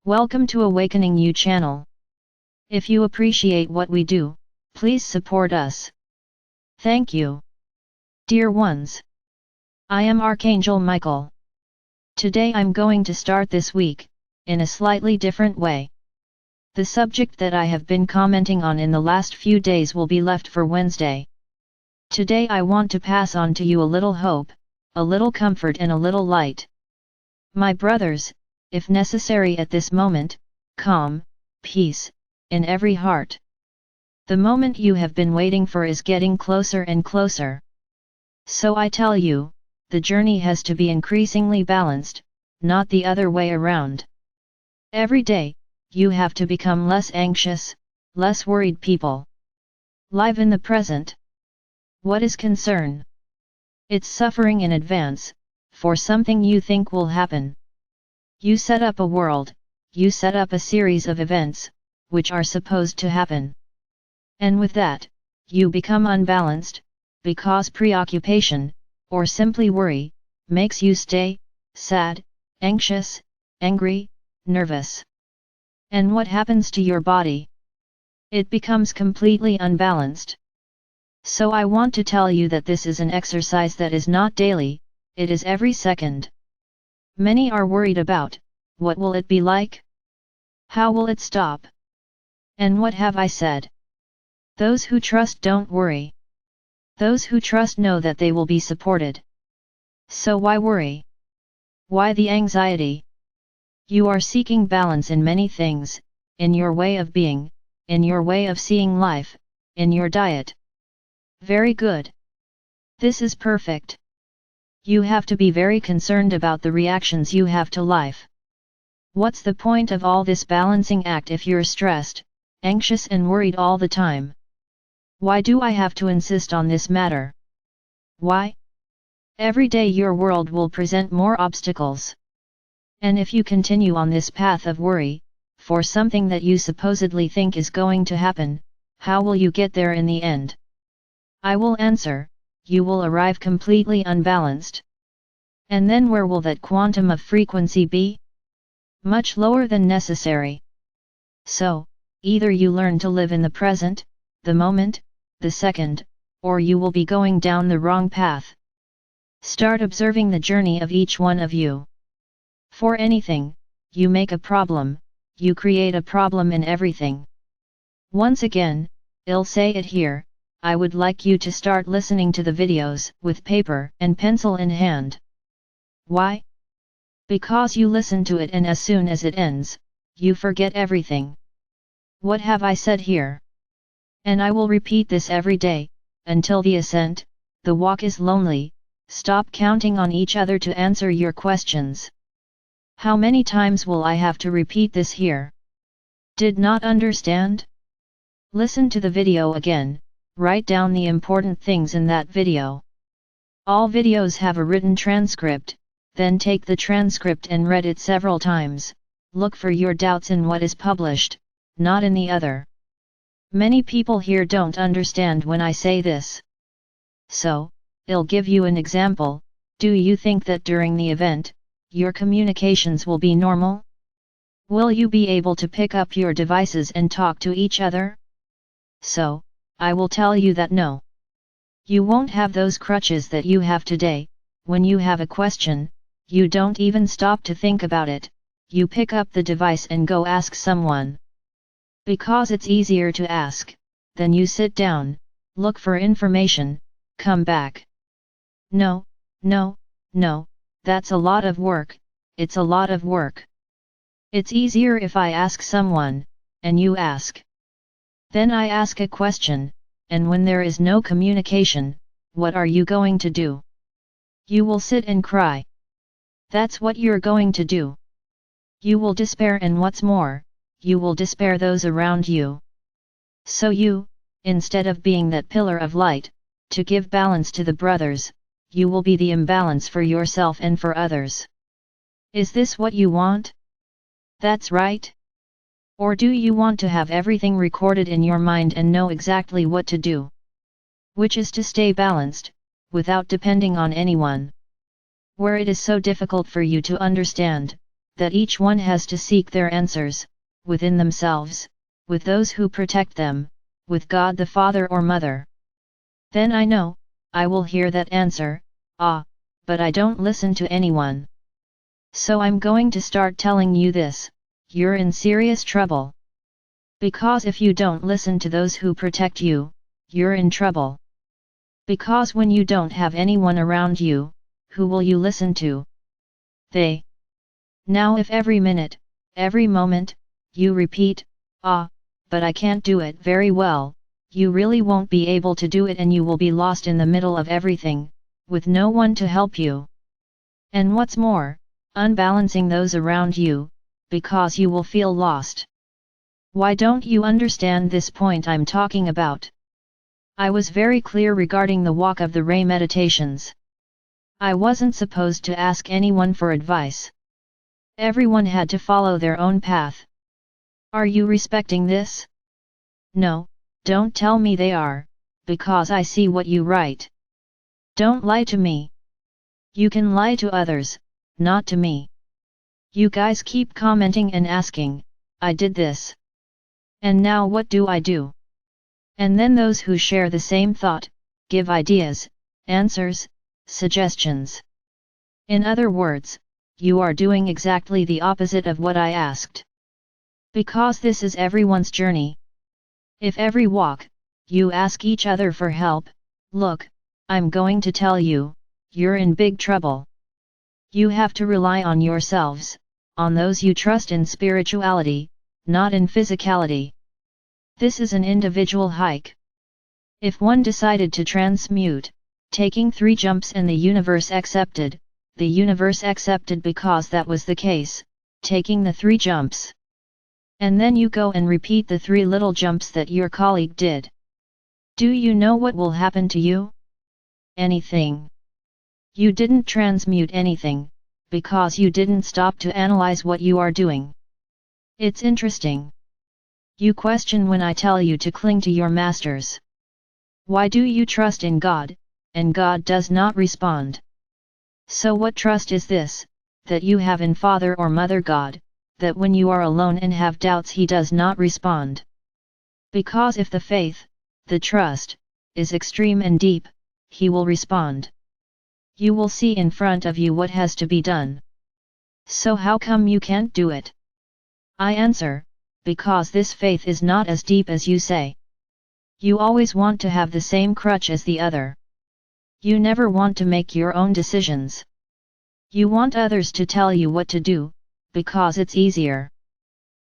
Welcome to Awakening You channel. If you appreciate what we do, please support us. Thank you. Dear ones, I am Archangel Michael. Today I'm going to start this week, in a slightly different way. The subject that I have been commenting on in the last few days will be left for Wednesday. Today I want to pass on to you a little hope, a little comfort and a little light. My brothers, if necessary at this moment, calm, peace, in every heart. The moment you have been waiting for is getting closer and closer. So I tell you, the journey has to be increasingly balanced, not the other way around. Every day, you have to become less anxious, less worried people. Live in the present. What is concern? It's suffering in advance, for something you think will happen. You set up a world, you set up a series of events, which are supposed to happen. And with that, you become unbalanced, because preoccupation, or simply worry, makes you stay sad, anxious, angry, nervous. And what happens to your body? It becomes completely unbalanced. So I want to tell you that this is an exercise that is not daily, it is every second. Many are worried about, what will it be like? How will it stop? And what have I said? Those who trust don't worry. Those who trust know that they will be supported. So why worry? Why the anxiety? You are seeking balance in many things, in your way of being, in your way of seeing life, in your diet. Very good. This is perfect. You have to be very concerned about the reactions you have to life. What's the point of all this balancing act if you're stressed, anxious and worried all the time? Why do I have to insist on this matter? Why? Every day your world will present more obstacles. And if you continue on this path of worry, for something that you supposedly think is going to happen, how will you get there in the end? I will answer, you will arrive completely unbalanced. And then where will that quantum of frequency be? Much lower than necessary. So, either you learn to live in the present, the moment, the second, or you will be going down the wrong path. Start observing the journey of each one of you. For anything, you make a problem, you create a problem in everything. Once again, I'll say it here, I would like you to start listening to the videos with paper and pencil in hand. Why? Because you listen to it and as soon as it ends, you forget everything. What have I said here? And I will repeat this every day, until the ascent, the walk is lonely. Stop counting on each other to answer your questions. How many times will I have to repeat this here? Did not understand? Listen to the video again. Write down the important things in that video. All videos have a written transcript, then take the transcript and read it several times. Look for your doubts in what is published, not in the other. Many people here don't understand when I say this. So, I'll give you an example. Do you think that during the event, your communications will be normal? Will you be able to pick up your devices and talk to each other? So, I will tell you that no. You won't have those crutches that you have today. When you have a question, you don't even stop to think about it, you pick up the device and go ask someone. Because it's easier to ask, then you sit down, look for information, come back. No, no, no, that's a lot of work, it's a lot of work. It's easier if I ask someone, and you ask. Then I ask a question, and when there is no communication, what are you going to do? You will sit and cry. That's what you're going to do. You will despair and what's more, you will despair those around you. So you, instead of being that pillar of light, to give balance to the brothers, you will be the imbalance for yourself and for others. Is this what you want? That's right. Or do you want to have everything recorded in your mind and know exactly what to do? Which is to stay balanced, without depending on anyone. Where it is so difficult for you to understand, that each one has to seek their answers, within themselves, with those who protect them, with God the Father or Mother. Then I know, I will hear that answer, but I don't listen to anyone. So I'm going to start telling you this, you're in serious trouble. Because if you don't listen to those who protect you, you're in trouble. Because when you don't have anyone around you, who will you listen to? They. Now if every minute, every moment, you repeat, but I can't do it very well, you really won't be able to do it and you will be lost in the middle of everything, with no one to help you. And what's more, unbalancing those around you, because you will feel lost. Why don't you understand this point I'm talking about? I was very clear regarding the walk of the ray meditations. I wasn't supposed to ask anyone for advice. Everyone had to follow their own path. Are you respecting this? No, don't tell me they are, because I see what you write. Don't lie to me. You can lie to others, not to me. You guys keep commenting and asking, I did this. And now what do I do? And then those who share the same thought, give ideas, answers, suggestions. In other words, you are doing exactly the opposite of what I asked. Because this is everyone's journey. If every walk, you ask each other for help, look, I'm going to tell you, you're in big trouble. You have to rely on yourselves, on those you trust in spirituality, not in physicality. This is an individual hike. If one decided to transmute, taking 3 jumps and the universe accepted because that was the case, taking the 3 jumps. And then you go and repeat the 3 little jumps that your colleague did. Do you know what will happen to you? Anything. You didn't transmute anything, because you didn't stop to analyze what you are doing. It's interesting. You question when I tell you to cling to your masters. Why do you trust in God, and God does not respond? So what trust is this, that you have in Father or Mother God, that when you are alone and have doubts He does not respond? Because if the faith, the trust, is extreme and deep, He will respond. You will see in front of you what has to be done. So how come you can't do it? I answer, because this faith is not as deep as you say. You always want to have the same crutch as the other. You never want to make your own decisions. You want others to tell you what to do, because it's easier.